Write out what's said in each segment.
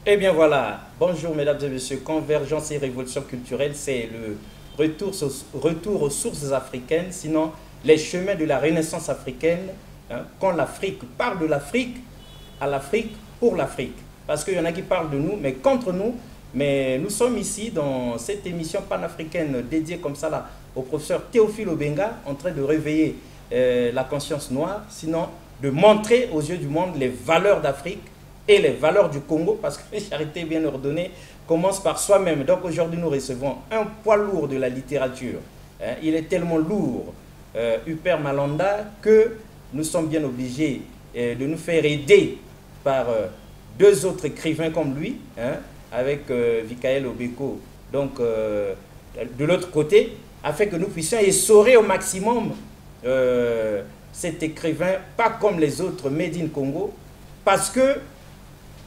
Eh bien voilà, bonjour mesdames et messieurs, Convergence et Révolution culturelle, c'est le retour aux sources africaines, sinon les chemins de la Renaissance africaine, hein, quand l'Afrique parle de l'Afrique, à l'Afrique, pour l'Afrique. Parce qu'il y en a qui parlent de nous, mais contre nous, mais nous sommes ici dans cette émission panafricaine dédiée comme ça là, au professeur Théophile Obenga, en train de réveiller la conscience noire, sinon de montrer aux yeux du monde les valeurs d'Afrique et les valeurs du Congo, parce que la charité bien ordonnée commence par soi-même. Donc aujourd'hui, nous recevons un poids lourd de la littérature. Il est tellement lourd, Huppert Malanda, que nous sommes bien obligés de nous faire aider par deux autres écrivains comme lui, avec Vikael Obeko, donc de l'autre côté, afin que nous puissions essorer au maximum cet écrivain, pas comme les autres Made in Congo, parce que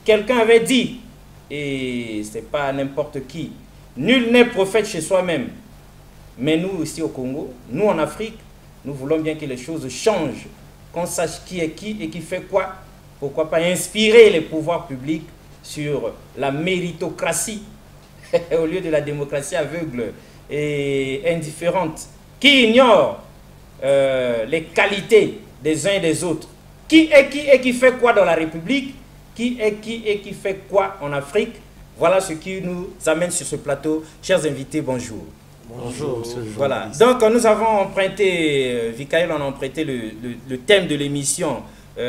quelqu'un avait dit, et ce n'est pas n'importe qui, nul n'est prophète chez soi-même. Mais nous, ici au Congo, nous en Afrique, nous voulons bien que les choses changent, qu'on sache qui est qui et qui fait quoi. Pourquoi pas inspirer les pouvoirs publics sur la méritocratie au lieu de la démocratie aveugle et indifférente, qui ignore les qualités des uns et des autres. Qui est qui et qui fait quoi dans la République? Qui est qui et qui fait quoi en Afrique? Voilà ce qui nous amène sur ce plateau. Chers invités, bonjour. Bonjour, monsieur le Voilà. Donc, nous avons emprunté, Vikael, on a emprunté le thème de l'émission.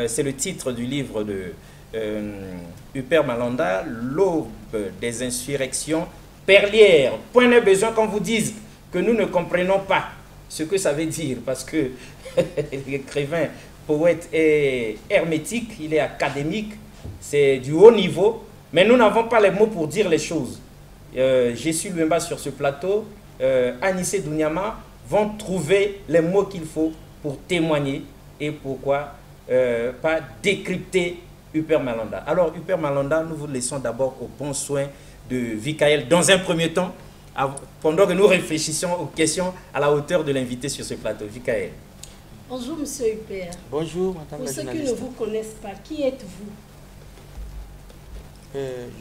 C'est le titre du livre de Huppert Malanda, L'aube des insurrections perlières. Point n'est besoin qu'on vous dise que nous ne comprenons pas ce que ça veut dire, parce que l'écrivain, poète est hermétique, il est académique, c'est du haut niveau, mais nous n'avons pas les mots pour dire les choses. Jessus Luemba sur ce plateau, Anissé Dounyama vont trouver les mots qu'il faut pour témoigner et pourquoi pas décrypter Huppert Malanda. Alors Huppert Malanda, nous vous laissons d'abord au bon soin de Vikael dans un premier temps, pendant que nous réfléchissons aux questions à la hauteur de l'invité sur ce plateau. Vikael. Bonjour monsieur Huppert. Bonjour madame la journaliste. Pour ceux qui ne vous connaissent pas, qui êtes-vous?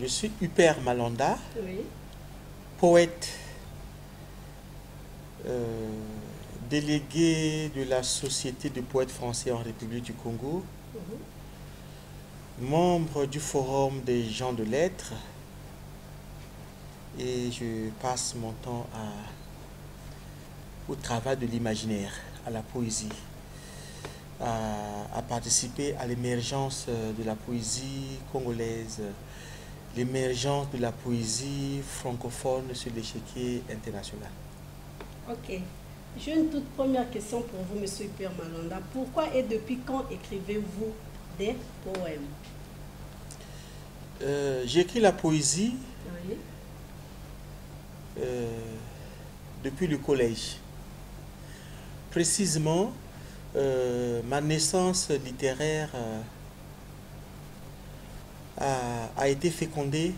Je suis Huppert Malanda, oui. Poète, délégué de la Société de poètes français en République du Congo, membre du Forum des gens de lettres, et je passe mon temps au travail de l'imaginaire, à la poésie, à participer à l'émergence de la poésie congolaise, l'émergence de la poésie francophone sur l'échiquier international. Ok. J'ai une toute première question pour vous, monsieur Huppert Malanda. Pourquoi et depuis quand écrivez-vous des poèmes? J'écris la poésie oui. Depuis le collège. Précisément, ma naissance littéraire a été fécondée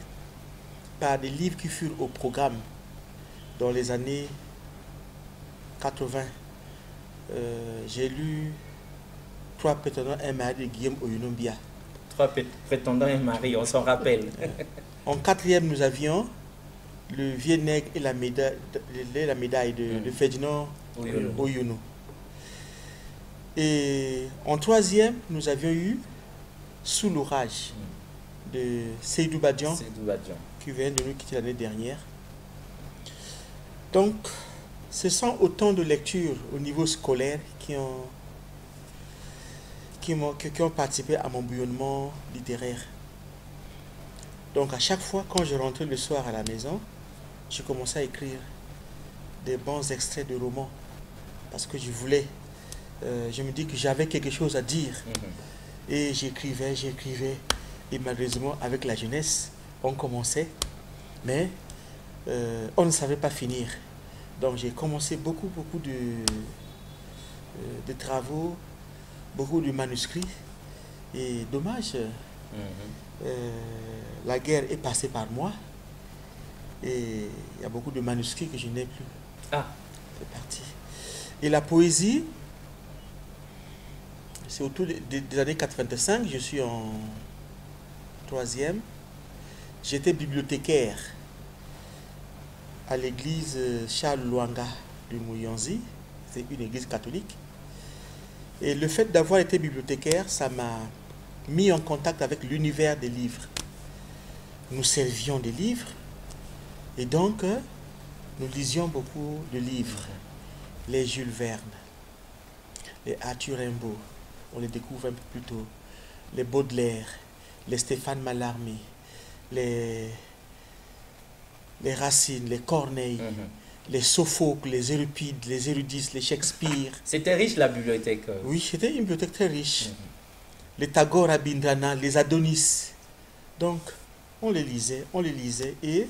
par des livres qui furent au programme dans les années 80. J'ai lu Trois prétendants et un mari de Guillaume Oyunombia. Trois prétendants et un mari, on s'en rappelle. En quatrième, nous avions Le Vieux Nègre et la médaille de Ferdinand Oyuno. Et en troisième, nous avions eu Sous l'orage de Seydou Badian, qui vient de nous quitter l'année dernière. Donc, ce sont autant de lectures au niveau scolaire qui ont participé à mon bouillonnement littéraire. Donc, à chaque fois, quand je rentrais le soir à la maison, je commençais à écrire des bons extraits de romans. Parce que je voulais, je me dis que j'avais quelque chose à dire. Et j'écrivais. Et malheureusement, avec la jeunesse, on commençait, mais on ne savait pas finir. Donc j'ai commencé beaucoup de travaux, beaucoup de manuscrits. Et dommage, la guerre est passée par moi. Et il y a beaucoup de manuscrits que je n'ai plus. Ah, c'est parti. Et la poésie, c'est autour des années 85, je suis en troisième. j'étais bibliothécaire à l'église Charles Luanga de Mouyonzi. C'est une église catholique. Et le fait d'avoir été bibliothécaire, ça m'a mis en contact avec l'univers des livres. Nous servions des livres et donc nous lisions beaucoup de livres. Les Jules Verne, les Arthur Rimbaud, on les découvre un peu plus tôt, les Baudelaire, les Stéphane Mallarmé, les Racine, les Corneille, les Sophocle, les Euripides, les Eurydice, les Shakespeare. C'était riche la bibliothèque. Oui, c'était une bibliothèque très riche. Les Tagore Rabindranath, les Adonis. Donc, on les lisait et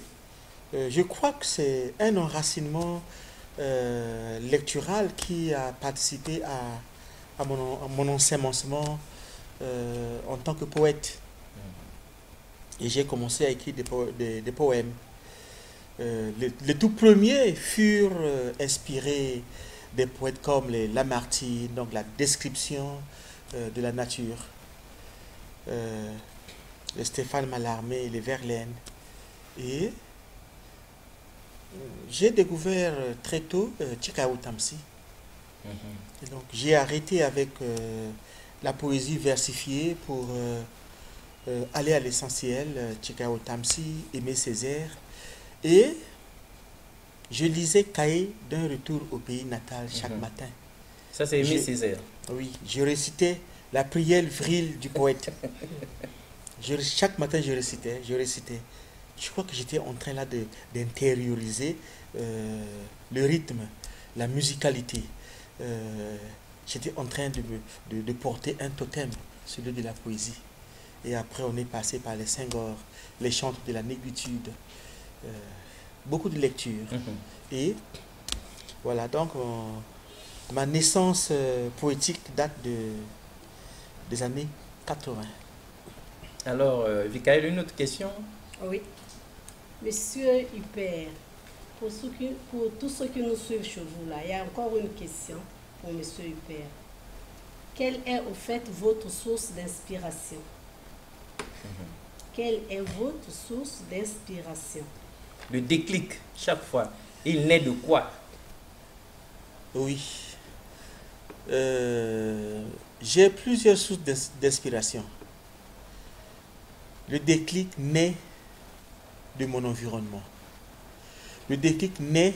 je crois que c'est un enracinement lectural qui a participé à mon ensemencement en tant que poète. Et j'ai commencé à écrire des poèmes. Les tout premiers furent inspirés des poètes comme les Lamartine, donc la description de la nature, les Stéphane Mallarmé, les Verlaine. Et j'ai découvert très tôt Tshikao Tamsi. Et donc j'ai arrêté avec la poésie versifiée pour aller à l'essentiel, Tshikao Tamsi, Aimé Césaire. Et je lisais Cahiers d'un retour au pays natal chaque matin. Ça, c'est Aimé Césaire. Oui, je récitais la prière virile du poète. Chaque matin, je récitais. Je crois que j'étais en train là d'intérioriser le rythme, la musicalité. J'étais en train de porter un totem, celui de la poésie. Et après, on est passé par les Senghor, les chantres de la négritude. Beaucoup de lectures. Et voilà, donc ma naissance poétique date des années 80. Alors, Vikaël, une autre question? Oui. Monsieur Huppert, pour tous ceux qui nous suivent chez vous, là, il y a encore une question pour Monsieur Huppert. Quelle est au fait votre source d'inspiration? Quelle est votre source d'inspiration? Le déclic, chaque fois, il naît de quoi? Oui. J'ai plusieurs sources d'inspiration. Le déclic naît de mon environnement. Le déclic naît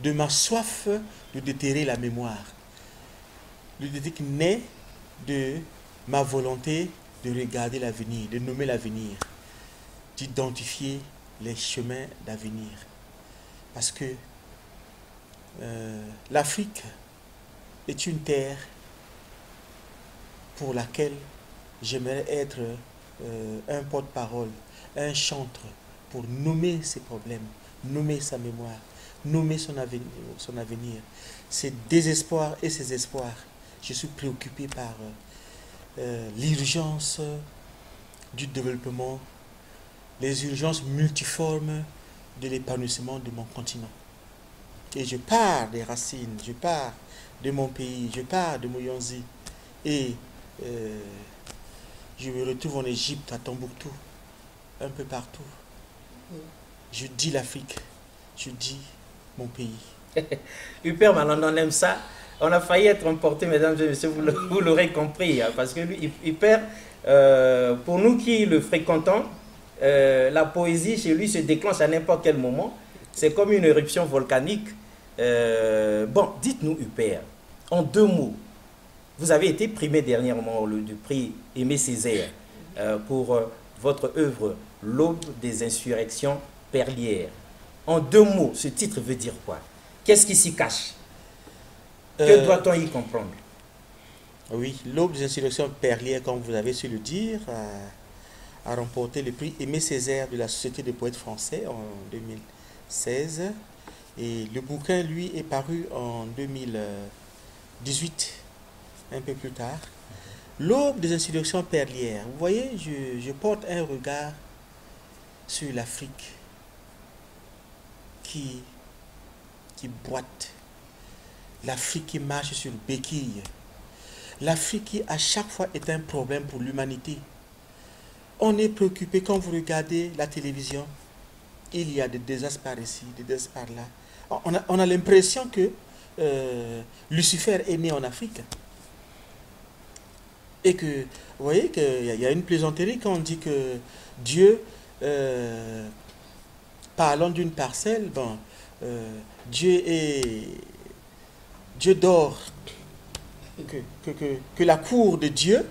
de ma soif de déterrer la mémoire. Le déclic naît de ma volonté de regarder l'avenir, de nommer l'avenir, d'identifier les chemins d'avenir. Parce que l'Afrique est une terre pour laquelle j'aimerais être un porte-parole, un chantre pour nommer ses problèmes, nommer sa mémoire, nommer son avenir. Ses désespoirs et ses espoirs. Je suis préoccupé par l'urgence du développement, les urgences multiformes de l'épanouissement de mon continent. Et je pars des racines, je pars de mon pays, je pars de Mouyonzi. Et je me retrouve en Égypte, à Tombouctou, un peu partout. Je dis l'Afrique, je dis mon pays. Huppert Malanda, on aime ça. On a failli être emporté, mesdames et messieurs, vous l'aurez compris, hein, parce que lui, Huppert, pour nous qui le fréquentons, la poésie chez lui se déclenche à n'importe quel moment. C'est comme une éruption volcanique. Bon, dites-nous, Huppert, en 2 mots, vous avez été primé dernièrement du prix Aimé Césaire pour votre œuvre L'aube des insurrections perlières. En 2 mots, ce titre veut dire quoi? Qu'est-ce qui s'y cache? Que doit-on y comprendre? Oui, L'aube des insurrections perlières, comme vous avez su le dire, a remporté le prix Aimé Césaire de la Société des poètes français en 2016. Et le bouquin, lui, est paru en 2018, un peu plus tard. L'aube des insurrections perlières. Vous voyez, je porte un regard sur l'Afrique qui boite. L'Afrique qui marche sur béquille. L'Afrique qui, à chaque fois, est un problème pour l'humanité. On est préoccupé quand vous regardez la télévision. Il y a des désastres par ici, des désastres par là. On a l'impression que Lucifer est né en Afrique. Et que, vous voyez qu'il y a une plaisanterie quand on dit que Dieu, parlant d'une parcelle, bon, Dieu dort, que la cour de Dieu,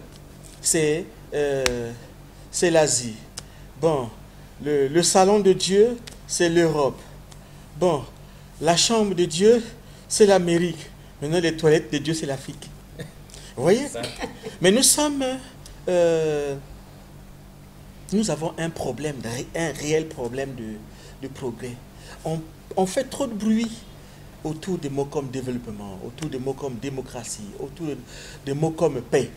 c'est l'Asie. Bon, le salon de Dieu, c'est l'Europe. Bon, la chambre de Dieu, c'est l'Amérique. Maintenant, les toilettes de Dieu, c'est l'Afrique. Vous voyez? Mais nous avons un problème, un réel problème de progrès. On fait trop de bruit autour des mots comme développement, autour des mots comme démocratie, autour des mots comme paix,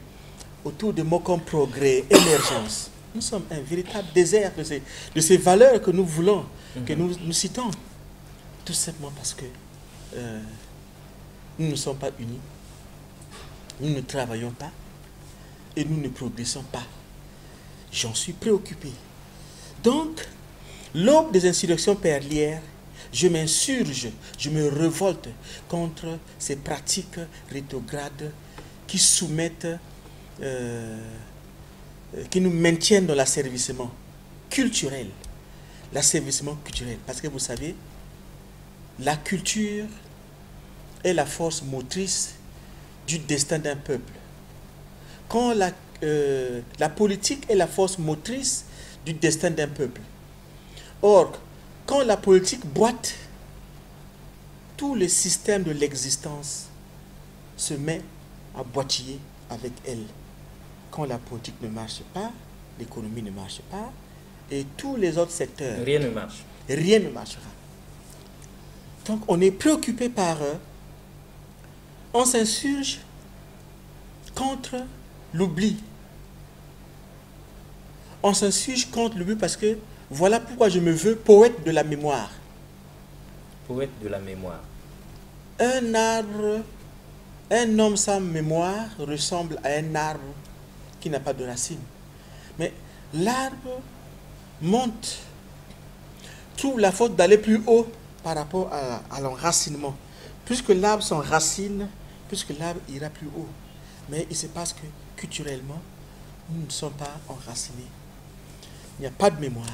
autour des mots comme progrès, émergence. Nous sommes un véritable désert de ces valeurs que nous voulons, que nous citons. Tout simplement parce que nous ne sommes pas unis, nous ne travaillons pas et nous ne progressons pas. J'en suis préoccupé. Donc, l'aube des insurrections perlières, je m'insurge, je me révolte contre ces pratiques rétrogrades qui soumettent, qui nous maintiennent dans l'asservissement culturel. L'asservissement culturel. Parce que vous savez, la culture est la force motrice du destin d'un peuple. Quand la politique est la force motrice du destin d'un peuple. Or, quand la politique boite, tout le système de l'existence se met à boitiller avec elle. Quand la politique ne marche pas, l'économie ne marche pas, et tous les autres secteurs... Rien ne marche. Rien ne marchera. Donc, on est préoccupé par... on s'insurge contre l'oubli. On s'insurge contre l'oubli parce que voilà pourquoi je me veux poète de la mémoire. Poète de la mémoire. Un arbre, un homme sans mémoire ressemble à un arbre qui n'a pas de racines. Mais l'arbre monte, trouve la faute d'aller plus haut par rapport à l'enracinement. Puisque l'arbre s'enracine, puisque l'arbre ira plus haut. Mais il se passe que culturellement, nous ne sommes pas enracinés. Il n'y a pas de mémoire.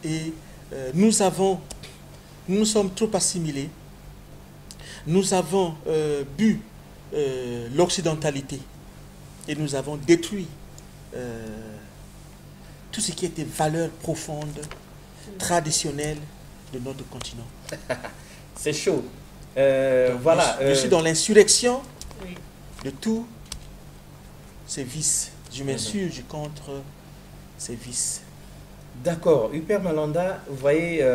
Et nous sommes trop assimilés. Nous avons bu l'occidentalité et nous avons détruit tout ce qui était valeurs profondes, traditionnelles de notre continent. C'est chaud. Voilà. Je suis dans l'insurrection de tous ces vices. Je m'insurge contre ces vices. D'accord. Huper Malanda, vous voyez,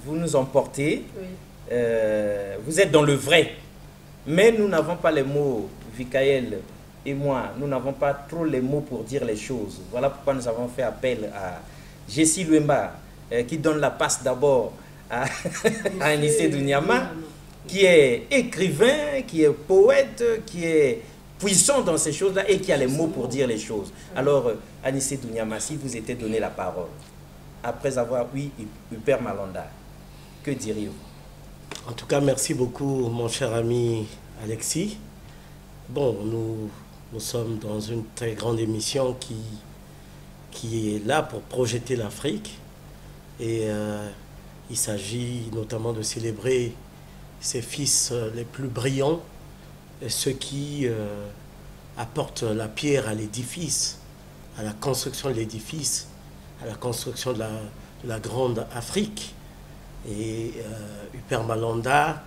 vous nous emportez. Oui. Vous êtes dans le vrai. Mais nous n'avons pas les mots, Vikaël et moi, nous n'avons pas trop les mots pour dire les choses. Voilà pourquoi nous avons fait appel à Jessie Luemba, qui donne la passe d'abord à Anissé Dunyama, qui est écrivain, qui est poète, qui est puissant dans ces choses-là et qui a les mots pour dire les choses. Alors, Anissé Dunyama, si vous étiez donné la parole, après avoir eu Huper Malanda, que diriez-vous? En tout cas, merci beaucoup, mon cher ami Alexis. Bon, nous sommes dans une très grande émission qui est là pour projeter l'Afrique. Et il s'agit notamment de célébrer ses fils les plus brillants, et ceux qui apportent la pierre à l'édifice, à la construction de l'édifice, à la construction de la grande Afrique. Et Huper Malanda,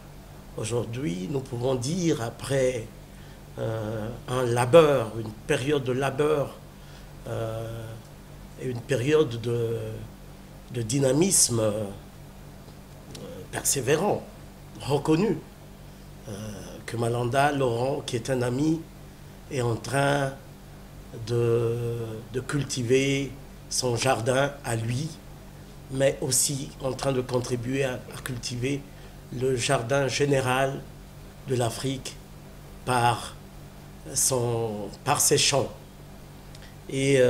aujourd'hui, nous pouvons dire, après un labeur, une période de labeur et une période de dynamisme persévérant, reconnu, que Malanda Laurent, qui est un ami, est en train de cultiver son jardin à lui, mais aussi en train de contribuer à cultiver le jardin général de l'Afrique par ses chants. Et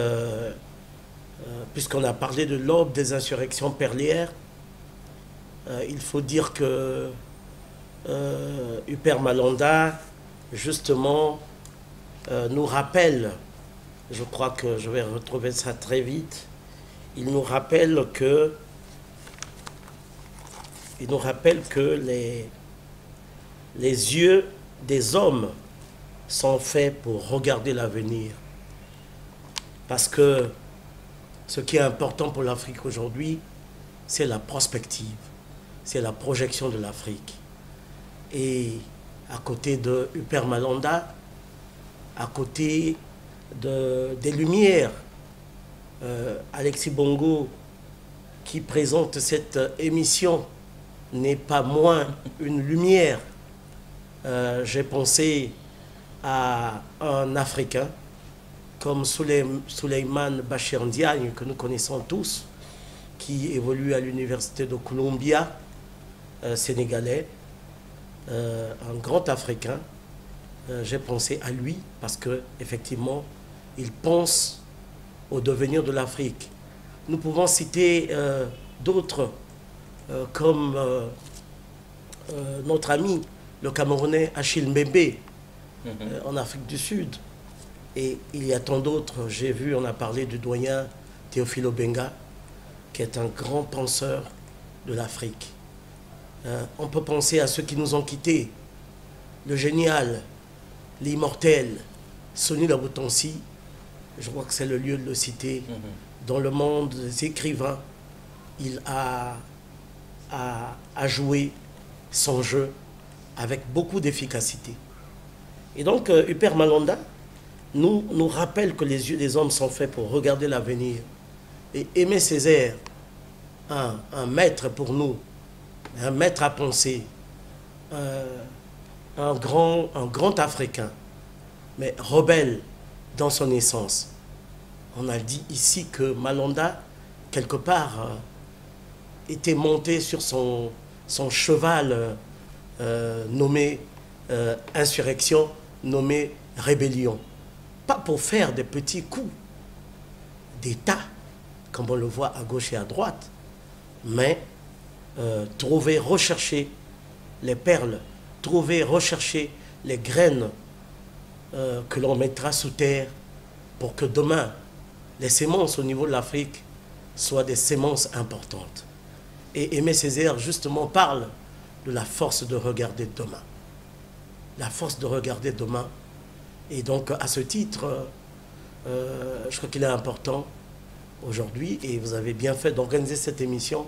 puisqu'on a parlé de l'aube des insurrections perlières, il faut dire que Huppert Malonda, justement, nous rappelle, je crois que je vais retrouver ça très vite, il nous rappelle que les yeux des hommes sont faits pour regarder l'avenir. Parce que ce qui est important pour l'Afrique aujourd'hui, c'est la prospective, c'est la projection de l'Afrique. Et à côté de Huppert Malonda, à côté des Lumières, Alexis Bongo, qui présente cette émission, n'est pas moins une lumière. J'ai pensé à un Africain comme Souleymane Bachir Ndiaye, que nous connaissons tous, qui évolue à l'université de Columbia, sénégalais, un grand Africain. J'ai pensé à lui parce qu'effectivement, il pense au devenir de l'Afrique. Nous pouvons citer d'autres, comme notre ami, le Camerounais Achille Mbembe, en Afrique du Sud. Et il y a tant d'autres. J'ai vu, on a parlé du doyen Théophile Obenga, qui est un grand penseur de l'Afrique. On peut penser à ceux qui nous ont quittés. Le génial, l'immortel, Soni Labotonsi, je crois que c'est le lieu de le citer. Dans le monde des écrivains, il a joué son jeu avec beaucoup d'efficacité. Et donc, Huppert Malonda nous rappelle que les yeux des hommes sont faits pour regarder l'avenir. Et Aimé Césaire, un maître pour nous, un maître à penser, un grand Africain, mais rebelle dans son essence. On a dit ici que Malonda, quelque part, était monté sur son cheval nommé insurrection, nommé rébellion. Pas pour faire des petits coups d'État, comme on le voit à gauche et à droite, mais trouver, rechercher les perles, trouver, rechercher les graines que l'on mettra sous terre pour que demain, les semences au niveau de l'Afrique soient des semences importantes. Et Aimé Césaire, justement, parle de la force de regarder demain. La force de regarder demain. Et donc, à ce titre, je crois qu'il est important aujourd'hui, et vous avez bien fait d'organiser cette émission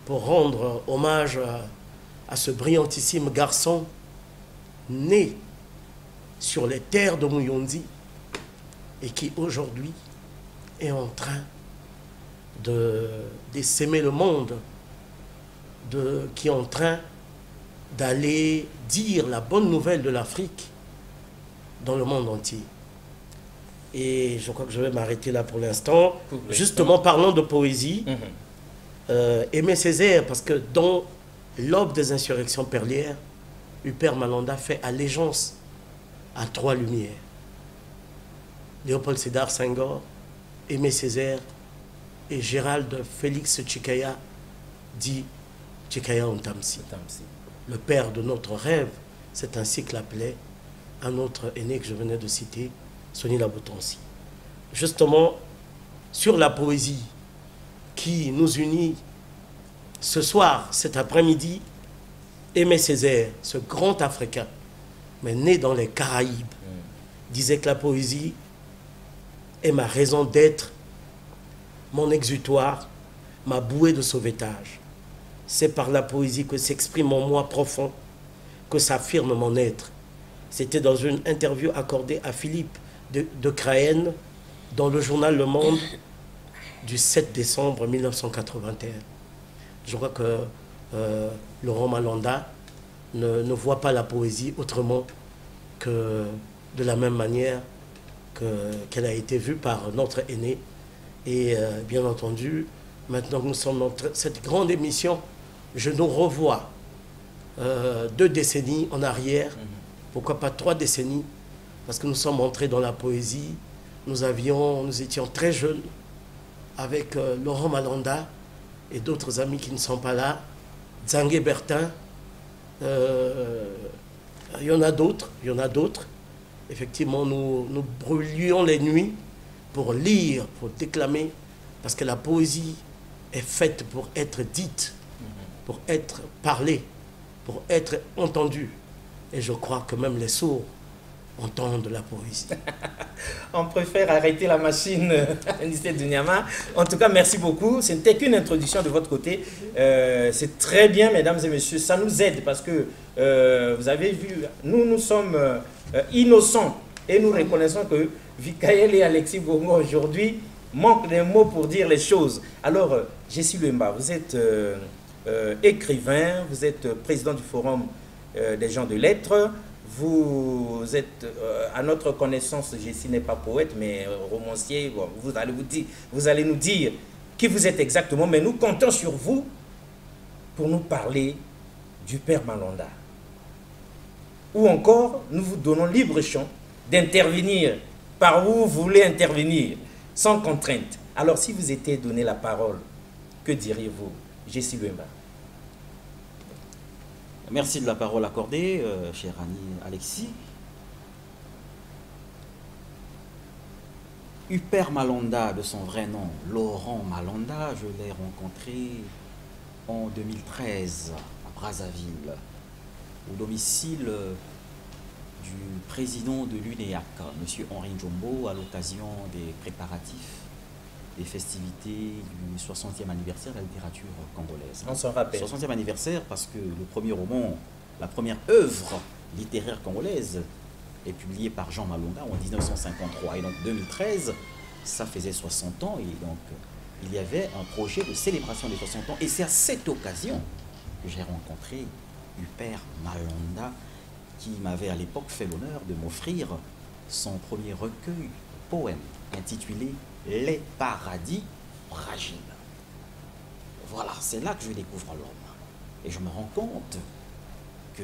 pour rendre hommage à ce brillantissime garçon né sur les terres de Mouyondi et qui aujourd'hui est en train d'essaimer le monde, qui est en train d'aller dire la bonne nouvelle de l'Afrique dans le monde entier. Et je crois que je vais m'arrêter là pour l'instant. Justement, parlant de poésie, Aimé Césaire, parce que dans l'aube des insurrections perlières, Huppert Malonda fait allégeance à trois lumières. Léopold Sédar Senghor, Aimé Césaire et Gérald Félix Tchikaya, dit Tchikaya Ntamsi. Le père de notre rêve, c'est ainsi que l'appelait un autre aîné que je venais de citer, Soni Labotonsi. Justement, sur la poésie qui nous unit ce soir, cet après-midi, Aimé Césaire, ce grand Africain, mais né dans les Caraïbes, disait que la poésie est ma raison d'être, mon exutoire, ma bouée de sauvetage. C'est par la poésie que s'exprime mon moi profond, que s'affirme mon être. C'était dans une interview accordée à Philippe de Craenne dans le journal Le Monde du 7 décembre 1981. Je crois que Laurent Malonda ne voit pas la poésie autrement que de la même manière qu'elle a été vue par notre aîné. Et bien entendu, maintenant que nous sommes dans cette grande émission, je nous revois 2 décennies en arrière, pourquoi pas 3 décennies, parce que nous sommes entrés dans la poésie, nous étions très jeunes, avec Laurent Malanda et d'autres amis qui ne sont pas là, Zangué Bertin, il y en a d'autres, Effectivement, nous brûlions les nuits pour lire, pour déclamer, parce que la poésie est faite pour être dite, pour être parlée, pour être entendue. Et je crois que même les sourds entendent la poésie. On préfère arrêter la machine à l'université de Niamey. En tout cas, merci beaucoup. Ce n'était qu'une introduction de votre côté. C'est très bien, mesdames et messieurs. Ça nous aide parce que, vous avez vu, nous sommes innocents. Et nous reconnaissons que Vikaël et Alexis Bongo aujourd'hui manquent des mots pour dire les choses. Alors, Jessie Lemba, vous êtes écrivain, vous êtes président du Forum des gens de lettres. Vous êtes, à notre connaissance, Jessie n'est pas poète, mais romancier. Bon, vous allez nous dire qui vous êtes exactement, mais nous comptons sur vous pour nous parler du Père Malanda. Ou encore, nous vous donnons libre champ d'intervenir par où vous voulez intervenir, sans contrainte. Alors, si vous étiez donné la parole, que diriez-vous, Jessie Lemba? Merci de la parole accordée, cher ami Alexis. Hubert Malanda, de son vrai nom, Laurent Malanda, je l'ai rencontré en 2013 à Brazzaville, au domicile du président de l'UNEAC, M. Henri Njombo, à l'occasion des préparatifs des festivités du 60e anniversaire de la littérature congolaise. On s'en rappelle. 60e anniversaire parce que le premier roman, la première œuvre littéraire congolaise est publiée par Jean Malonga en 1953. Et donc 2013, ça faisait 60 ans et donc il y avait un projet de célébration des 60 ans. Et c'est à cette occasion que j'ai rencontré Hubert Malanda qui m'avait à l'époque fait l'honneur de m'offrir son premier recueil poème intitulé Les paradis fragiles. Voilà, c'est là que je découvre l'homme. Et je me rends compte que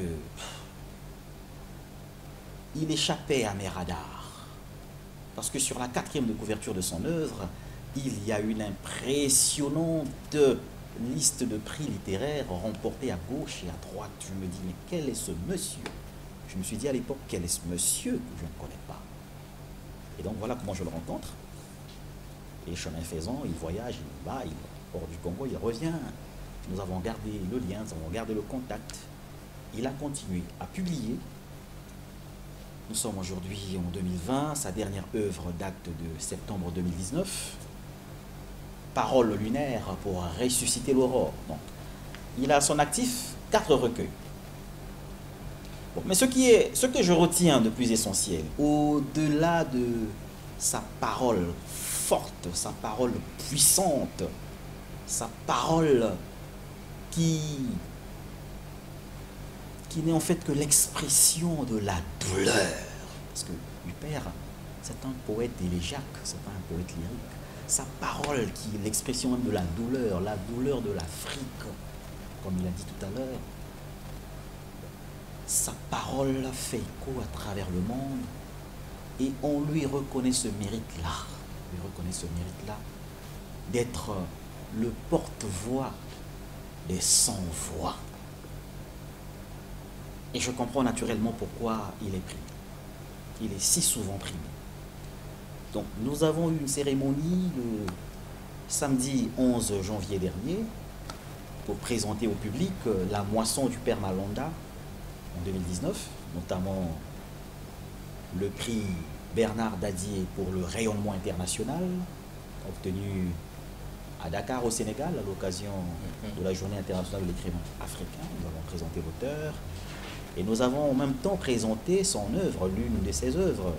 il échappait à mes radars. Parce que sur la 4e de couverture de son œuvre, il y a une impressionnante liste de prix littéraires remportés à gauche et à droite. Je me dis, mais quel est ce monsieur? Je me suis dit à l'époque, quel est ce monsieur que je ne connais pas? Et donc voilà comment je le rencontre. Et chemin faisant, il voyage, il va, il hors du Congo, il revient. Nous avons gardé le lien, nous avons gardé le contact. Il a continué à publier. Nous sommes aujourd'hui en 2020. Sa dernière œuvre date de septembre 2019. Parole lunaire pour ressusciter l'aurore. Donc, il a à son actif 4 recueils. Bon, mais ce que je retiens de plus essentiel, au-delà de sa parole forte, sa parole puissante, sa parole qui n'est en fait que l'expression de la douleur. Parce que Hubert, c'est un poète élégiaque, c'est pas un poète lyrique. Sa parole qui est l'expression même de la douleur de l'Afrique, comme il a dit tout à l'heure. Sa parole fait écho à travers le monde et on lui reconnaît ce mérite-là. Lui reconnaît ce mérite-là d'être le porte-voix des sans-voix. Et je comprends naturellement pourquoi il est primé. Il est si souvent primé. Donc nous avons eu une cérémonie le samedi 11 janvier dernier pour présenter au public la moisson du Père Malanda en 2019, notamment le prix Bernard Dadier pour le rayonnement international, obtenu à Dakar au Sénégal à l'occasion de la journée internationale de l'écrivain africain. Nous avons présenté l'auteur et nous avons en même temps présenté son œuvre, l'une de ses œuvres,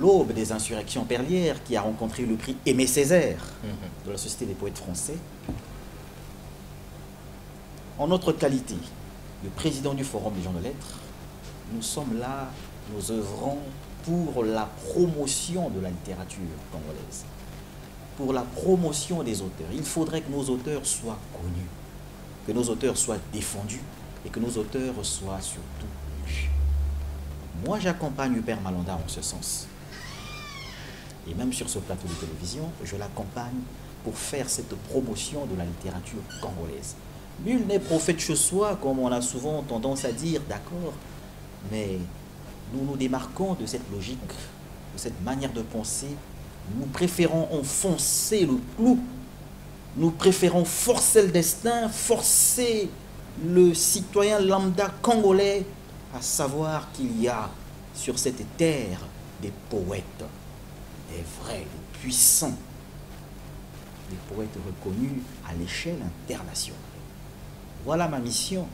L'aube des insurrections perlières, qui a rencontré le prix Aimé Césaire de la Société des poètes français. En notre qualité de président du Forum des gens de lettres, nous sommes là, nous œuvrons pour la promotion de la littérature congolaise, pour la promotion des auteurs. Il faudrait que nos auteurs soient connus, que nos auteurs soient défendus et que nos auteurs soient surtout lus. Moi, j'accompagne Hubert Malanda en ce sens. et même sur ce plateau de télévision, je l'accompagne pour faire cette promotion de la littérature congolaise. Nul n'est prophète chez soi, comme on a souvent tendance à dire, d'accord, mais nous nous démarquons de cette logique, de cette manière de penser. Nous préférons enfoncer le clou, nous préférons forcer le destin, forcer le citoyen lambda congolais à savoir qu'il y a sur cette terre des poètes, des vrais, des puissants, des poètes reconnus à l'échelle internationale. Voilà ma mission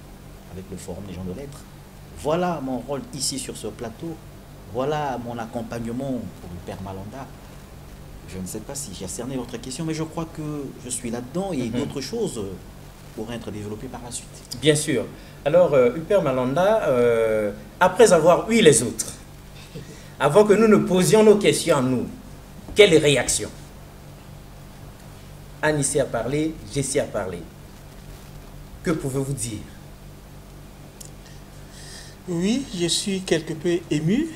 avec le Forum des gens de lettres. Voilà mon rôle ici sur ce plateau. Voilà mon accompagnement pour le Père Malanda. Je ne sais pas si j'ai cerné votre question, mais je crois que je suis là-dedans et d'autres choses pourraient être développées par la suite. Bien sûr. Alors, Père Malanda, après avoir eu les autres, avant que nous ne posions nos questions à nous, quelle réaction? Anissé a parlé, Jessie a parlé. Que pouvez-vous dire? Oui, je suis quelque peu ému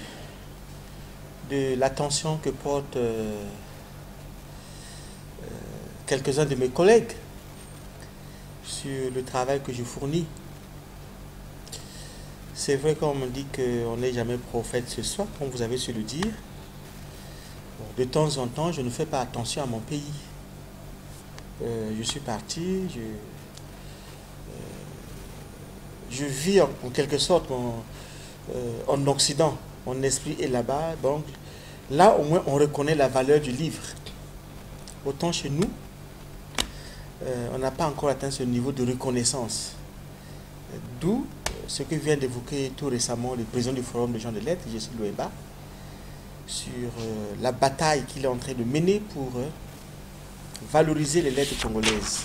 de l'attention que portent quelques-uns de mes collègues sur le travail que je fournis. C'est vrai qu'on me dit qu'on n'est jamais prophète ce soir, comme vous avez su le dire. Bon, de temps en temps, je ne fais pas attention à mon pays. Je suis parti, je vis en quelque sorte en Occident. Mon esprit est là-bas, donc là au moins on reconnaît la valeur du livre. Autant chez nous, on n'a pas encore atteint ce niveau de reconnaissance. D'où ce que vient d'évoquer tout récemment le président du Forum des gens de lettres, Jessie Loueba, sur la bataille qu'il est en train de mener pour valoriser les lettres congolaises,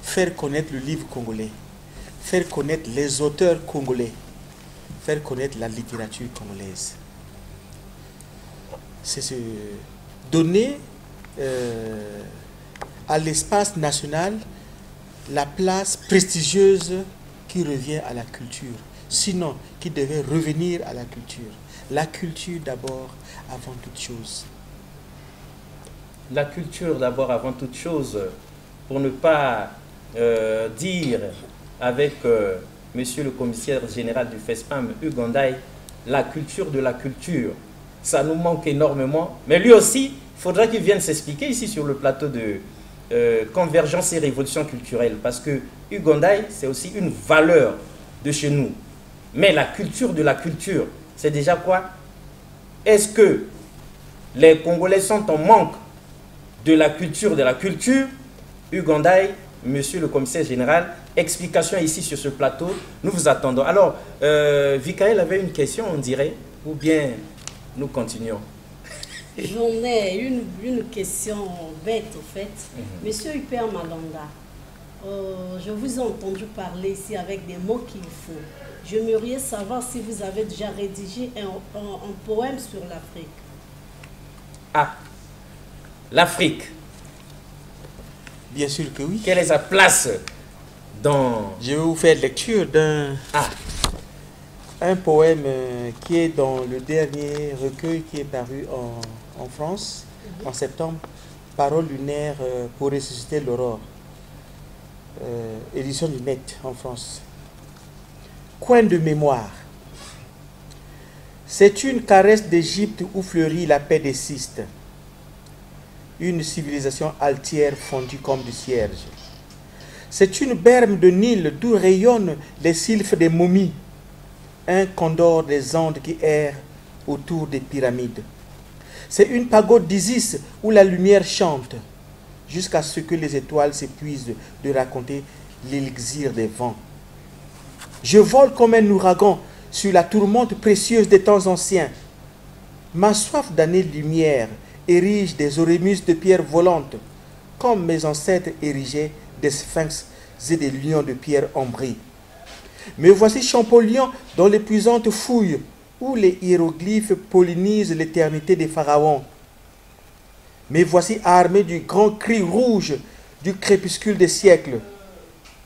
faire connaître le livre congolais, faire connaître les auteurs congolais, faire connaître la littérature congolaise. C'est se donner à l'espace national la place prestigieuse qui revient à la culture, sinon qui devait revenir à la culture. La culture d'abord, avant toute chose. La culture d'abord avant toute chose, pour ne pas dire avec monsieur le commissaire général du FESPAM, Ugandaï, la culture de la culture. Ça nous manque énormément, mais lui aussi, il faudra qu'il vienne s'expliquer ici sur le plateau de Convergence et Révolution culturelle, parce que Ugandaï, c'est aussi une valeur de chez nous. Mais la culture de la culture, c'est déjà quoi? Est-ce que les Congolais sont en manque de la culture Ugandaï, monsieur le commissaire général, explication ici sur ce plateau, nous vous attendons. Alors, Vikaël avait une question, on dirait, ou bien nous continuons? J'en ai une question bête, au fait. Monsieur Hyper Malanda, je vous ai entendu parler ici avec des mots qu'il faut. J'aimerais savoir si vous avez déjà rédigé un poème sur l'Afrique. Ah, l'Afrique. Bien sûr que oui. Quelle est sa place dans... Je vais vous faire lecture d'un poème qui est dans le dernier recueil qui est paru en France en septembre, Paroles lunaires pour ressusciter l'aurore, édition du Net en France. Coin de mémoire. C'est une caresse d'Égypte où fleurit la paix des cystes. Une civilisation altière fondue comme du cierge. C'est une berme de Nil d'où rayonnent les sylphes des momies. Un condor des Andes qui erre autour des pyramides. C'est une pagode d'Isis où la lumière chante, jusqu'à ce que les étoiles s'épuisent de raconter l'élixir des vents. Je vole comme un ouragan sur la tourmente précieuse des temps anciens. Ma soif d'années-lumière érige des orémus de pierre volante, comme mes ancêtres érigeaient des sphinx et des lions de pierre ambrée. Me voici Champollion dans l'épuisante fouille où les hiéroglyphes pollinisent l'éternité des pharaons. Me voici armé du grand cri rouge du crépuscule des siècles.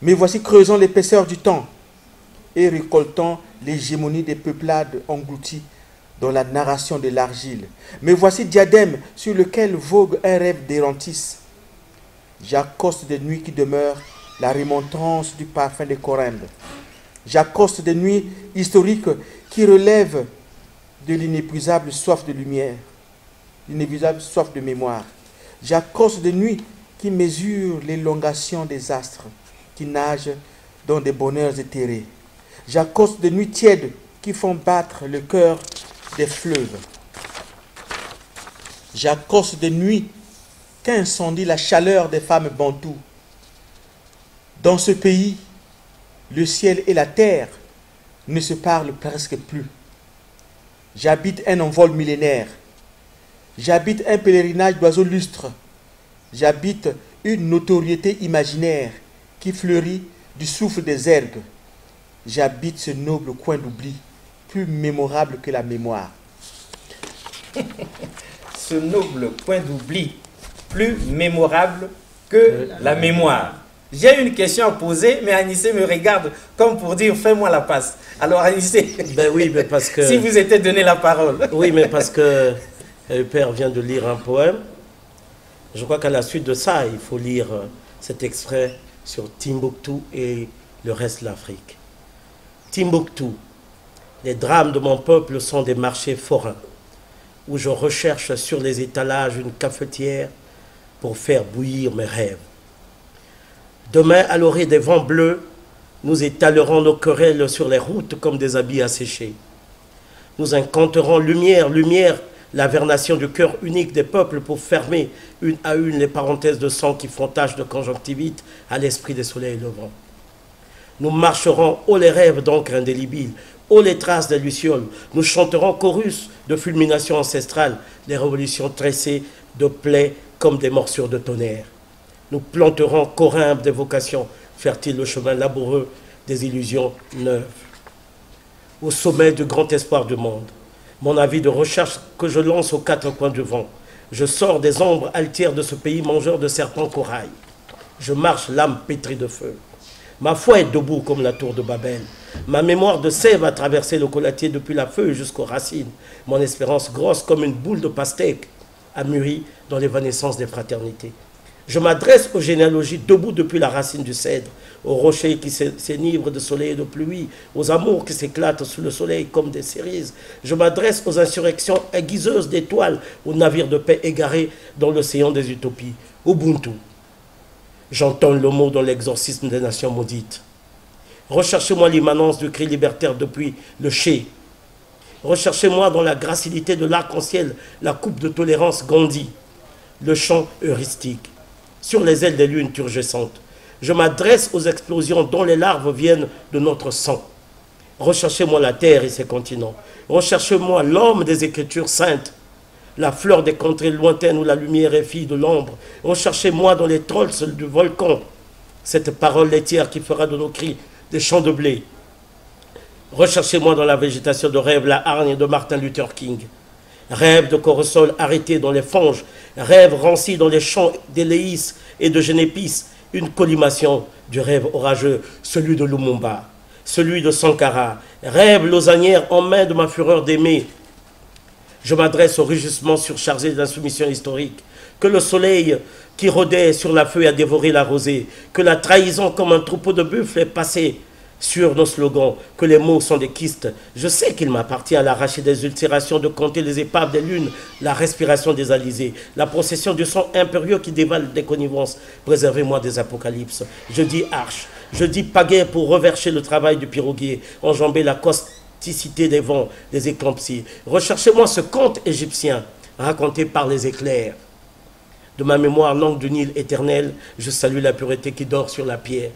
Me voici creusant l'épaisseur du temps et récoltant l'hégémonie des peuplades englouties dans la narration de l'argile. Me voici diadème sur lequel vogue un rêve d'Érantis. J'accoste des nuits qui demeurent la remontrance du parfum des corymbes. J'accoste des nuits historiques qui relèvent de l'inépuisable soif de lumière, l'inépuisable soif de mémoire. J'accoste des nuits qui mesurent l'élongation des astres, qui nagent dans des bonheurs éthérés. J'accoste des nuits tièdes qui font battre le cœur des fleuves. J'accoste des nuits qu'incendie la chaleur des femmes bantoues. Dans ce pays, le ciel et la terre ne se parlent presque plus. J'habite un envol millénaire. J'habite un pèlerinage d'oiseaux lustres. J'habite une notoriété imaginaire qui fleurit du souffle des ergues. J'habite ce noble coin d'oubli, plus mémorable que la mémoire. Ce noble coin d'oubli, plus mémorable que la mémoire. J'ai une question à poser, mais Anissé me regarde comme pour dire fais-moi la passe. Alors Anissé, Ben oui, mais parce que... si vous étiez donné la parole. Oui, mais parce que le père vient de lire un poème. Je crois qu'à la suite de ça, il faut lire cet extrait sur Timbuktu et le reste de l'Afrique. Timbuktu, les drames de mon peuple sont des marchés forains, où je recherche sur les étalages une cafetière pour faire bouillir mes rêves. Demain, à l'orée des vents bleus, nous étalerons nos querelles sur les routes comme des habits asséchés. Nous incanterons lumière, lumière, la vernation du cœur unique des peuples pour fermer une à une les parenthèses de sang qui font tache de conjonctivite à l'esprit des soleils levants. Nous marcherons haut les rêves d'encre indélébile, haut les traces des lucioles. Nous chanterons chorus de fulmination ancestrale, des révolutions tressées de plaies comme des morsures de tonnerre. Nous planterons corymbes des vocations, fertiles le chemin laboureux des illusions neuves. Au sommet du grand espoir du monde, mon avis de recherche que je lance aux quatre coins du vent, je sors des ombres altières de ce pays mangeur de serpents corail. Je marche l'âme pétrie de feu. Ma foi est debout comme la tour de Babel. Ma mémoire de sève a traversé le colatier depuis la feuille jusqu'aux racines. Mon espérance grosse comme une boule de pastèque a mûri dans l'évanescence des fraternités. Je m'adresse aux généalogies debout depuis la racine du cèdre, aux rochers qui s'enivrent de soleil et de pluie, aux amours qui s'éclatent sous le soleil comme des cerises. Je m'adresse aux insurrections aiguiseuses d'étoiles, aux navires de paix égarés dans l'océan des utopies. Ubuntu. J'entends le mot dans l'exorcisme des nations maudites. Recherchez-moi l'immanence du cri libertaire depuis le Ché. Recherchez-moi dans la gracilité de l'arc-en-ciel, la coupe de tolérance Gandhi, le chant heuristique, sur les ailes des lunes turgescentes. Je m'adresse aux explosions dont les larves viennent de notre sang. Recherchez-moi la terre et ses continents. Recherchez-moi l'homme des Écritures saintes, la fleur des contrées lointaines où la lumière est fille de l'ombre. Recherchez-moi dans les trolls du volcan, cette parole laitière qui fera de nos cris des champs de blé. Recherchez-moi dans la végétation de rêve, la hargne de Martin Luther King. Rêve de corosol arrêté dans les fanges, rêve ranci dans les champs d'éléis et de génépis, une collimation du rêve orageux, celui de Lumumba, celui de Sankara, rêve lausanière en main de ma fureur d'aimer. Je m'adresse au rugissement surchargé d'insoumission historique, que le soleil qui rôdait sur la feuille a dévoré la rosée, que la trahison comme un troupeau de buffles est passé sur nos slogans, que les mots sont des kystes. Je sais qu'il m'appartient à l'arracher des ulcérations, de compter les épaves des lunes, la respiration des alizés, la procession du sang impérieux qui dévale des connivences. Préservez-moi des apocalypses. Je dis arche, je dis pagaie pour revercher le travail du piroguier, enjamber la causticité des vents, des éclampsies. Recherchez-moi ce conte égyptien raconté par les éclairs. De ma mémoire, langue du Nil éternel, je salue la pureté qui dort sur la pierre.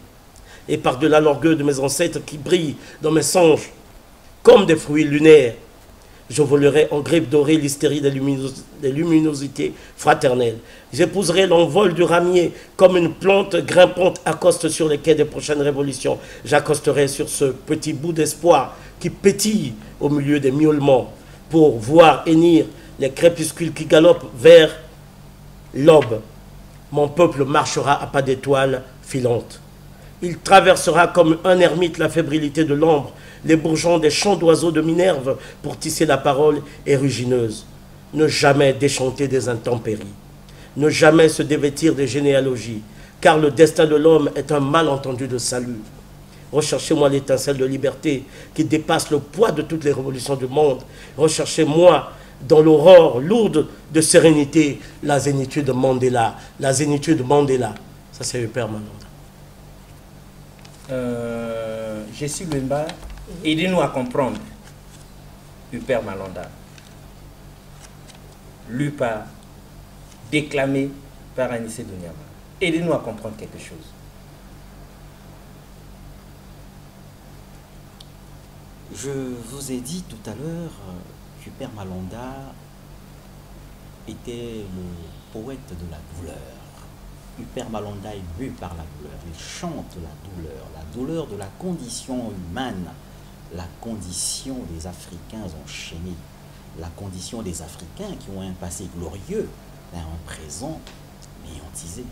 Et par-delà l'orgueil de mes ancêtres qui brillent dans mes songes, comme des fruits lunaires, je volerai en grippe dorée l'hystérie des luminosités fraternelles. J'épouserai l'envol du ramier comme une plante grimpante accoste sur les quais des prochaines révolutions. J'accosterai sur ce petit bout d'espoir qui pétille au milieu des miaulements pour voir hennir les crépuscules qui galopent vers l'aube. Mon peuple marchera à pas d'étoiles filantes. Il traversera comme un ermite la fébrilité de l'ombre, les bourgeons des chants d'oiseaux de Minerve pour tisser la parole érugineuse. Ne jamais déchanter des intempéries. Ne jamais se dévêtir des généalogies, car le destin de l'homme est un malentendu de salut. Recherchez-moi l'étincelle de liberté qui dépasse le poids de toutes les révolutions du monde. Recherchez-moi dans l'aurore lourde de sérénité la zénitude Mandela. La zénitude Mandela. Ça, c'est le père Malanda. Jessie Lemba, aidez-nous à comprendre le père Malanda. Lu par, déclamé par Anissé Donyama. Aidez-nous à comprendre quelque chose. Je vous ai dit tout à l'heure que Père Malanda était le poète de la douleur. Père Malanda est bu par la douleur, il chante la douleur de la condition humaine, la condition des Africains enchaînés, la condition des Africains qui ont un passé glorieux, un présent néantisé.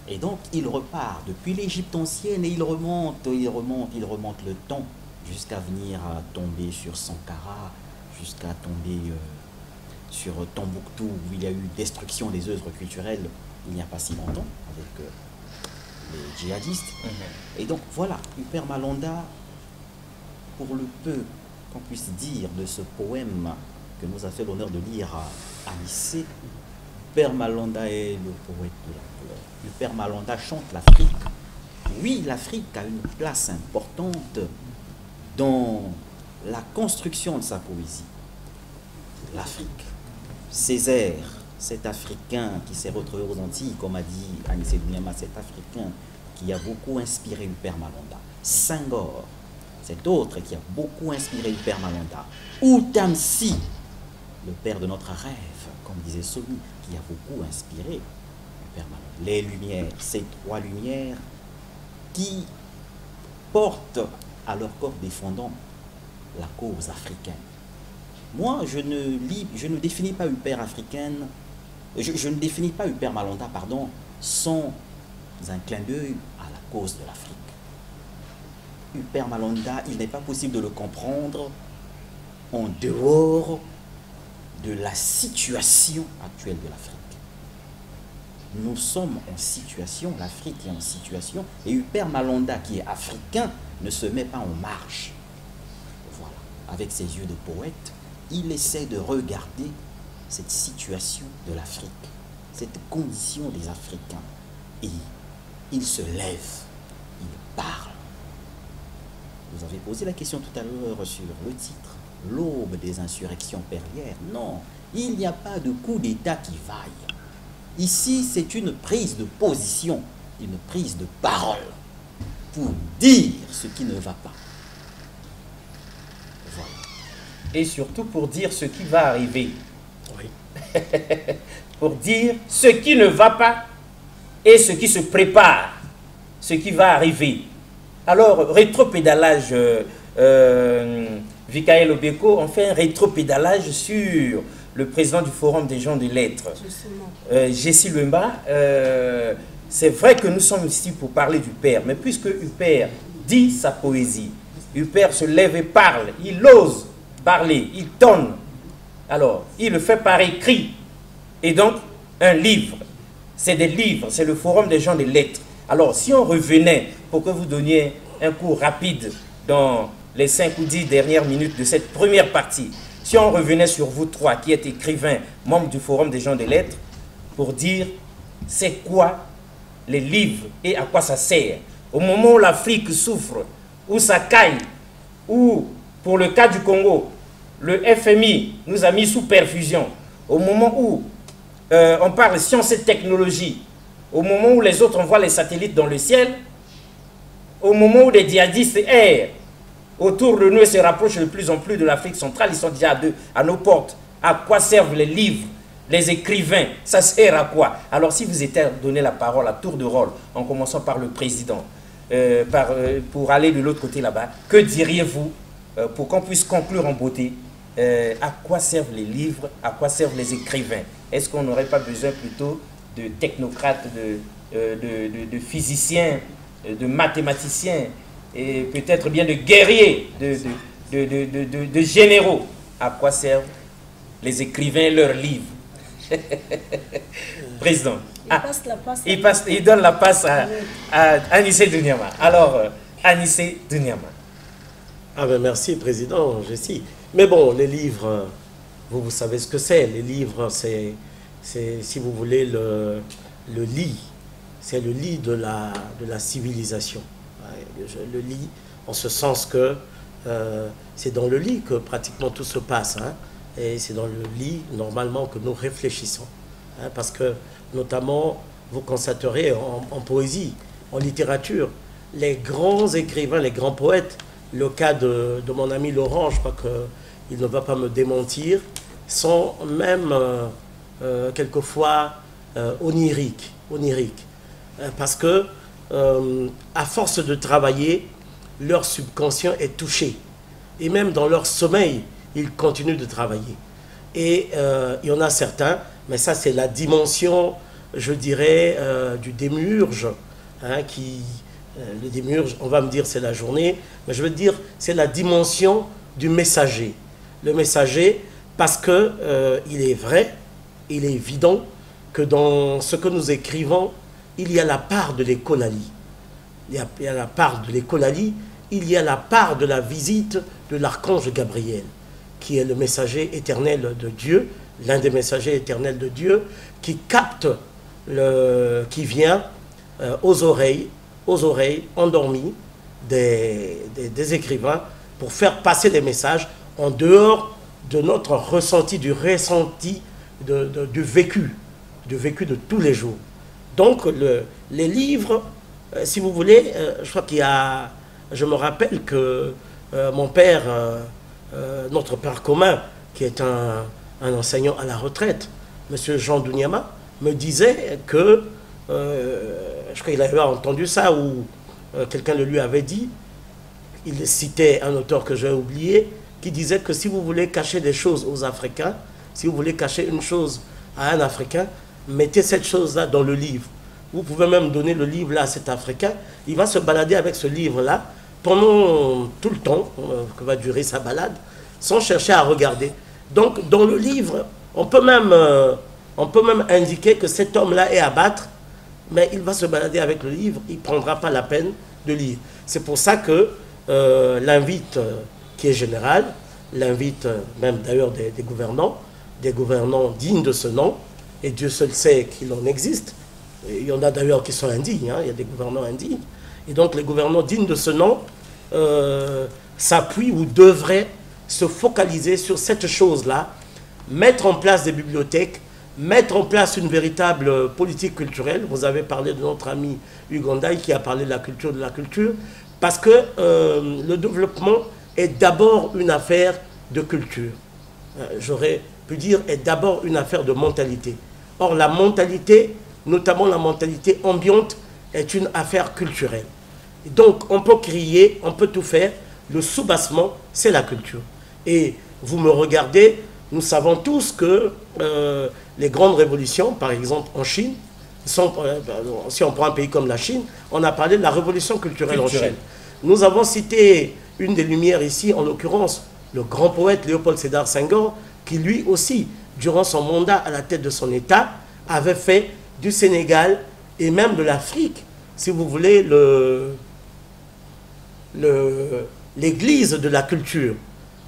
Et donc il repart depuis l'Égypte ancienne et il remonte le temps jusqu'à venir à tomber sur Sankara, jusqu'à tomber sur Tombouctou où il y a eu destruction des œuvres culturelles il n'y a pas si longtemps avec les djihadistes. Et donc voilà, Père Malanda, pour le peu qu'on puisse dire de ce poème que nous a fait l'honneur de lire à Anissé, Père Malanda est le poète de la douleur. Le Père Malanda chante l'Afrique. Oui, l'Afrique a une place importante dans la construction de sa poésie. L'Afrique. Césaire, cet Africain qui s'est retrouvé aux Antilles, comme a dit Anissé Donyama, cet Africain qui a beaucoup inspiré le Père Malanda. Senghor, cet autre qui a beaucoup inspiré le Père Malanda. Outamsi, le père de notre rêve, comme disait Soni, qui a beaucoup inspiré le Père Malanda. Les Lumières, ces trois lumières qui portent à leur corps défendant la cause africaine. Moi, je ne définis pas une père africaine, je ne définis pas une père Malanda, pardon, sans un clin d'œil à la cause de l'Afrique. Une père Malanda, il n'est pas possible de le comprendre en dehors de la situation actuelle de l'Afrique. Nous sommes en situation, l'Afrique est en situation, et une père Malanda qui est africain ne se met pas en marge. Voilà, avec ses yeux de poète, il essaie de regarder cette situation de l'Afrique, cette condition des Africains. Et il se lève, il parle. Vous avez posé la question tout à l'heure sur le titre, l'aube des insurrections périères. Non, il n'y a pas de coup d'État qui vaille. Ici, c'est une prise de position, une prise de parole pour dire ce qui ne va pas. Voilà. Et surtout pour dire ce qui va arriver. Oui. Pour dire ce qui ne va pas et ce qui se prépare, ce qui va arriver. Alors, rétropédalage, Vikaël Obeko, on fait un rétropédalage sur le président du Forum des gens de lettres, Jessie Lemba. C'est vrai que nous sommes ici pour parler du père, mais puisque Huppert dit sa poésie, Huppert se lève et parle, il ose parler, il tonne. Alors, il le fait par écrit. Et donc, un livre, c'est des livres, c'est le Forum des gens de lettres. Alors, si on revenait, pour que vous donniez un cours rapide dans les 5 ou 10 dernières minutes de cette première partie, si on revenait sur vous trois qui êtes écrivains, membres du Forum des gens de lettres, pour dire c'est quoi les livres et à quoi ça sert. Au moment où l'Afrique souffre, où ça caille, où, pour le cas du Congo, le FMI nous a mis sous perfusion, au moment où on parle science et technologie, au moment où les autres envoient les satellites dans le ciel, au moment où les djihadistes errent autour de nous et se rapprochent de plus en plus de l'Afrique centrale, ils sont déjà à nos portes. À quoi servent les livres, les écrivains? Ça sert à quoi? Alors si vous étiez donné la parole à tour de rôle, en commençant par le président, pour aller de l'autre côté là-bas, que diriez-vous pour qu'on puisse conclure en beauté? À quoi servent les livres? À quoi servent les écrivains? Est-ce qu'on n'aurait pas besoin plutôt de technocrates, de physiciens, de mathématiciens, et peut-être bien de guerriers, de généraux. À quoi servent les écrivains leurs livres? Président. Il donne la passe à Anissé Douniama. Alors, Anissé Douniama. Ah ben merci, Président Jessie. Mais bon, les livres, vous savez ce que c'est. Les livres, c'est si vous voulez, le lit. C'est le lit de la civilisation. Le lit, en ce sens que c'est dans le lit que pratiquement tout se passe. Hein, et c'est dans le lit, normalement, que nous réfléchissons. Hein, parce que, notamment, vous constaterez en poésie, en littérature, les grands écrivains, les grands poètes, le cas de mon ami Laurent, je crois qu'il ne va pas me démentir, sont même quelquefois oniriques. Parce que, à force de travailler, leur subconscient est touché. Et même dans leur sommeil, ils continuent de travailler. Et il y en a certains, mais ça c'est la dimension, je dirais, du démiurge, hein, le démiurge, on va me dire c'est la journée, mais je veux dire c'est la dimension du messager. Le messager, parce que il est vrai, il est évident que dans ce que nous écrivons, il y a la part de l'écolalie. Il y a la part de l'écolalie, il y a la part de la visite de l'archange Gabriel, qui est le messager éternel de Dieu, l'un des messagers éternels de Dieu, qui capte, qui vient aux oreilles endormies des écrivains pour faire passer des messages en dehors de notre ressenti, du vécu de tous les jours. Donc les livres, si vous voulez, je crois qu'il y a... Je me rappelle que mon père, notre père commun, qui est un enseignant à la retraite, M. Jean Douniama, me disait que, je crois qu'il avait entendu ça, ou quelqu'un le lui avait dit, il citait un auteur que j'ai oublié, qui disait que si vous voulez cacher des choses aux Africains, si vous voulez cacher une chose à un Africain, mettez cette chose-là dans le livre. Vous pouvez même donner le livre-là à cet Africain, il va se balader avec ce livre-là pendant tout le temps que va durer sa balade, sans chercher à regarder. Donc, dans le livre, on peut même indiquer que cet homme-là est à battre, mais il va se balader avec le livre, il ne prendra pas la peine de lire. C'est pour ça que l'invite, qui est général, l'invite même d'ailleurs des gouvernants dignes de ce nom, et Dieu seul sait qu'il en existe. Il y en a d'ailleurs qui sont indignes, hein, il y a des gouvernants indignes. Et donc les gouvernants dignes de ce nom s'appuient ou devraient se focaliser sur cette chose-là, mettre en place des bibliothèques, mettre en place une véritable politique culturelle. Vous avez parlé de notre ami Ugandaï qui a parlé de la culture, parce que le développement est d'abord une affaire de culture. J'aurais pu dire est d'abord une affaire de mentalité. Or la mentalité, notamment la mentalité ambiante, est une affaire culturelle. Donc on peut crier, on peut tout faire, le soubassement, c'est la culture. Et vous me regardez, nous savons tous que les grandes révolutions, par exemple en Chine, si on prend un pays comme la Chine, on a parlé de la révolution culturelle en Chine. Nous avons cité une des lumières ici, en l'occurrence, le grand poète Léopold Sédar Senghor, qui lui aussi, durant son mandat à la tête de son État, avait fait du Sénégal et même de l'Afrique, si vous voulez, l'église de la culture.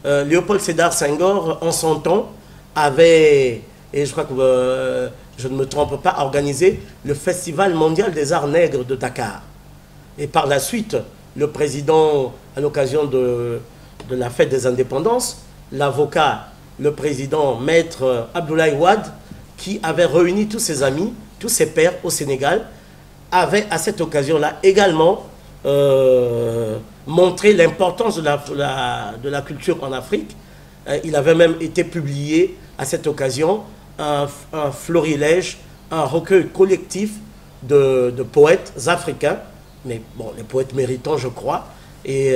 Léopold Sédar Senghor, en son temps, avait, et je crois que je ne me trompe pas, organisé le Festival mondial des arts nègres de Dakar. Et par la suite, le président, à l'occasion de la fête des indépendances, l'avocat, le président maître Abdoulaye Wade, qui avait réuni tous ses amis, tous ses pairs au Sénégal, avait à cette occasion-là également montré l'importance de la culture en Afrique. Il avait même été publié à cette occasion un florilège, un recueil collectif de poètes africains, mais bon, les poètes méritants, je crois. Et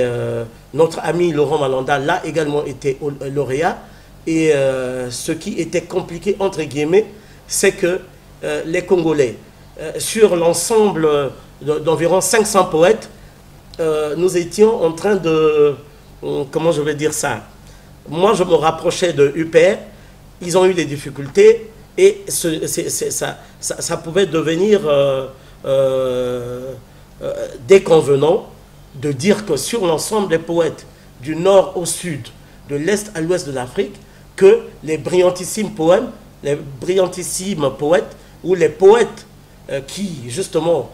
notre ami Laurent Malanda l'a également été lauréat. Et ce qui était compliqué, entre guillemets, c'est que les Congolais, sur l'ensemble d'environ 500 poètes, nous étions en train de... Comment je vais dire ça? Moi, je me rapprochais de UPR. Ils ont eu des difficultés et ça pouvait devenir déconvenant de dire que sur l'ensemble des poètes du nord au sud, de l'est à l'ouest de l'Afrique, que les brillantissimes poèmes, les brillantissimes poètes ou les poètes qui justement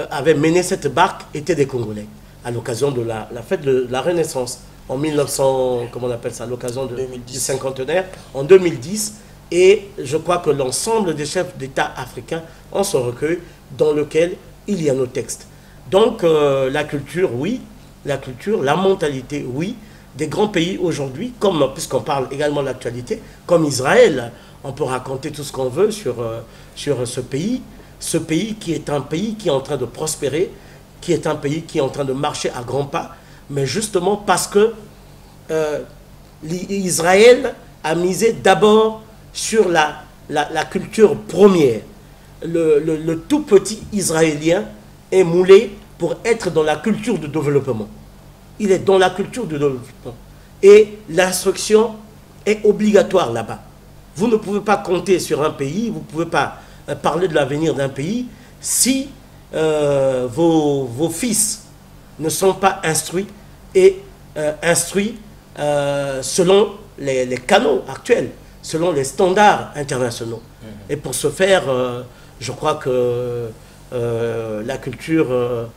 avaient mené cette barque étaient des Congolais à l'occasion de la fête de la Renaissance en 1900, comment on appelle ça, à l'occasion du cinquantenaire, en 2010. Et je crois que l'ensemble des chefs d'État africains ont ce recueil dans lequel il y a nos textes. Donc la culture, oui, la culture, la mentalité, oui. Des grands pays aujourd'hui, comme puisqu'on parle également de l'actualité, comme Israël, on peut raconter tout ce qu'on veut sur ce pays qui est un pays qui est en train de prospérer, qui est un pays qui est en train de marcher à grands pas, mais justement parce que Israël a misé d'abord sur la culture première. Le tout petit Israélien est moulé pour être dans la culture du développement. Il est dans la culture du développement. Et l'instruction est obligatoire là-bas. Vous ne pouvez pas compter sur un pays, vous ne pouvez pas parler de l'avenir d'un pays si vos fils ne sont pas instruits et instruits selon les canaux actuels, selon les standards internationaux. Et pour ce faire, je crois que la culture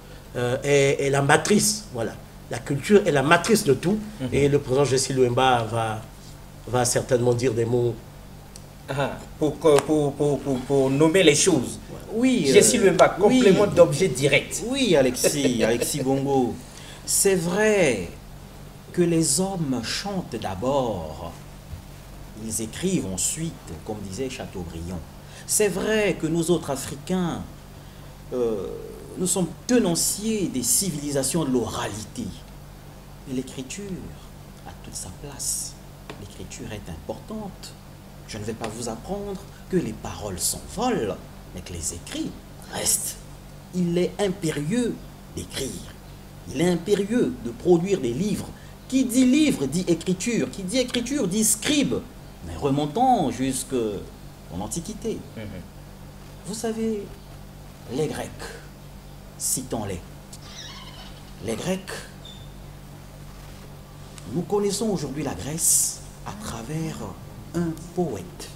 est la matrice. Voilà. La culture est la matrice de tout. Et le président Jessie Louemba va certainement dire des mots. Pour nommer les choses. Oui, Jessie Louemba, complément d'objet direct. Oui, Alexis Bongo. C'est vrai que les hommes chantent d'abord, ils écrivent ensuite, comme disait Chateaubriand. C'est vrai que nous autres Africains, nous sommes tenanciers des civilisations de l'oralité. L'écriture a toute sa place. L'écriture est importante. Je ne vais pas vous apprendre que les paroles s'envolent, mais que les écrits restent. Il est impérieux d'écrire. Il est impérieux de produire des livres. Qui dit livre dit écriture. Qui dit écriture dit scribe. Mais remontons jusqu'en Antiquité. Vous savez, les Grecs, citons-les. Les Grecs, nous connaissons aujourd'hui la Grèce à travers un poète,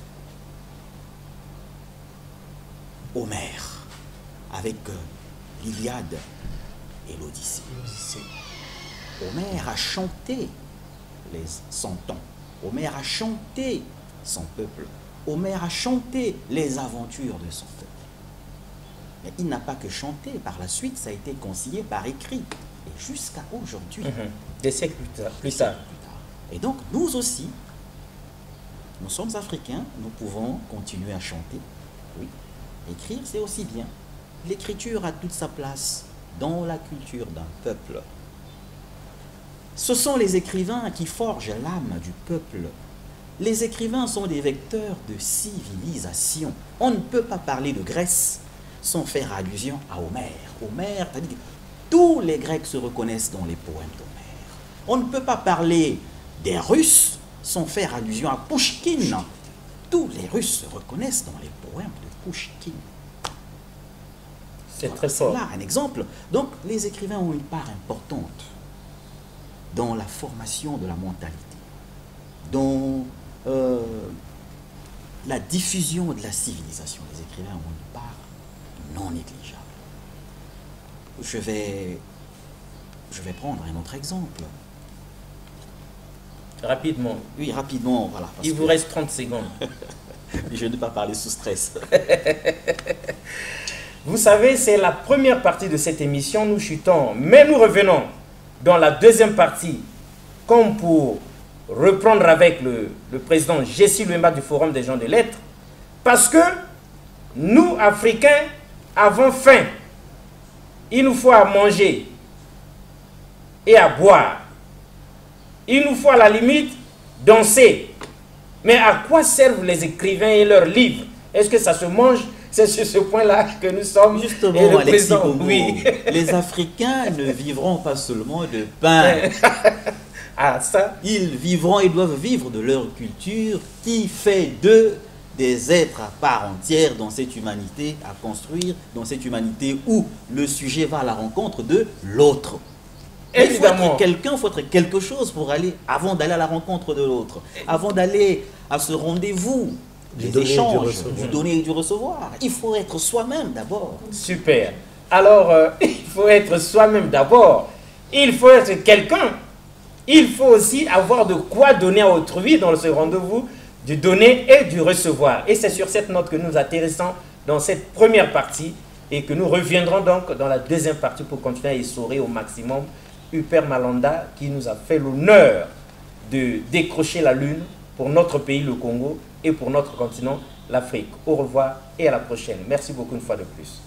Homère, avec l'Iliade et l'Odyssée. Homère a chanté les 100 ans. Homère a chanté son peuple. Homère a chanté les aventures de son peuple. Mais il n'a pas que chanté. Par la suite, ça a été consigné par écrit. Et jusqu'à aujourd'hui. Des siècles plus tard. Et donc, nous aussi, nous sommes africains, nous pouvons continuer à chanter. Oui. Écrire, c'est aussi bien. L'écriture a toute sa place dans la culture d'un peuple. Ce sont les écrivains qui forgent l'âme du peuple. Les écrivains sont des vecteurs de civilisation. On ne peut pas parler de Grèce sans faire allusion à Homère. Homère, c'est-à-dire que tous les Grecs se reconnaissent dans les poèmes d'Homère. On ne peut pas parler des Russes sans faire allusion à Pouchkine. Tous les Russes se reconnaissent dans les poèmes de Pouchkine. C'est très fort. Là, un exemple. Donc, les écrivains ont une part importante dans la formation de la mentalité, dans la diffusion de la civilisation. Les écrivains ont une part non négligeable. Je vais prendre un autre exemple. Rapidement. Oui, rapidement, voilà. Il vous reste 30 secondes. Je ne vais pas parler sous stress. Vous savez, c'est la première partie de cette émission. Nous chutons, mais nous revenons dans la deuxième partie, comme pour reprendre avec le président Jessie Louemba du Forum des gens de lettres, parce que nous, Africains, avons faim. Il nous faut à manger et à boire. Il nous faut à la limite danser. Mais à quoi servent les écrivains et leurs livres? Est-ce que ça se mange? C'est sur ce point-là que nous sommes. Justement, et le Alexis président, Bongo, oui. les Africains ne vivront pas seulement de pain. Ah, ça. Ils vivront et doivent vivre de leur culture qui fait d'eux des êtres à part entière dans cette humanité à construire, dans cette humanité où le sujet va à la rencontre de l'autre. Il faut être quelqu'un, il faut être quelque chose pour aller, avant d'aller à la rencontre de l'autre, avant d'aller à ce rendez-vous des échanges, du donner et du recevoir. Il faut être soi-même d'abord. Super. Alors, il faut être soi-même d'abord. Il faut être quelqu'un. Il faut aussi avoir de quoi donner à autrui dans ce rendez-vous du donner et du recevoir. Et c'est sur cette note que nous atterrissons dans cette première partie et que nous reviendrons donc dans la deuxième partie pour continuer à essorer au maximum Huppert Malanda qui nous a fait l'honneur de décrocher la lune pour notre pays, le Congo, et pour notre continent, l'Afrique. Au revoir et à la prochaine. Merci beaucoup une fois de plus.